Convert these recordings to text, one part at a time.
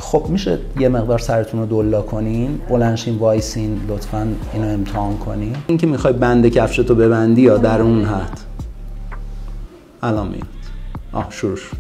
خب میشه یه مقدار سرتون رو دولا کنین، بلنشین وایسین، لطفاً اینو امتحان کنین. اینکه میخوای بند کفشتو ببندی یا در اون حد. الان میاد. شروع شد.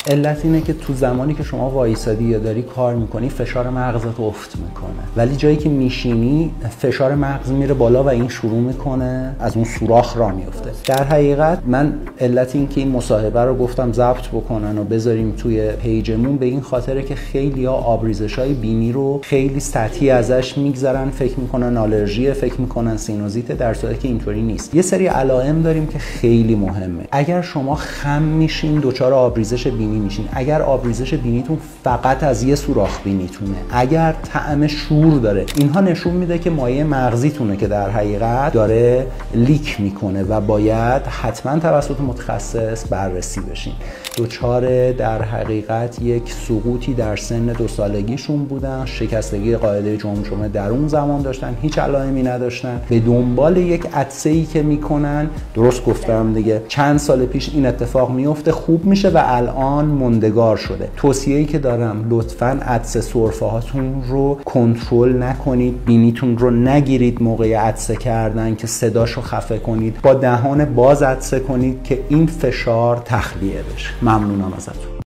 علت اینه که تو زمانی که شما وایسادی یا داری کار میکنی فشار مغزت افت میکنه، ولی جایی که میشینی فشار مغز میره بالا و این شروع میکنه از اون سوراخ راه میفته. در حقیقت من علت این که این مصاحبه رو گفتم ضبط بکنن و بذاریم توی پیجمون به این خاطره که خیلی‌ها آبریزش‌های بینی رو خیلی سطحی ازش میگذرن، فکر میکنن آلرژیه، فکر میکنن سینوزیته، در صورتی که اینطوری نیست. یه سری علائم داریم که خیلی مهمه. اگر شما خم میشین دچار آبریزش بینی میشین، اگر آبریزش بینیتون فقط از یه سوراخ بینیتونه، اگر طعم شور داره، اینها نشون میده که مایع مغزیتونه که در حقیقت داره لیک میکنه و باید حتما توسط متخصص بررسی بشین. دچار در حقیقت یک سقوطی در سن 2 سالگیشون بودن، شکستگی قاعده جمجمه در اون زمان داشتن، هیچ علائمی نداشتن، به دنبال یک عطسه‌ای که میکنن. درست گفتم دیگه، چند سال پیش این اتفاق میفته، خوب میشه و الان موندگار شده. توصیه‌ای که دارم لطفاً عطسه سرفه هاتون رو کنترل نکنید، بینیتون رو نگیرید موقع عطسه کردن که صداشو خفه کنید، با دهان باز عطسه کنید که این فشار تخلیه بشه. ممنونم ازتون.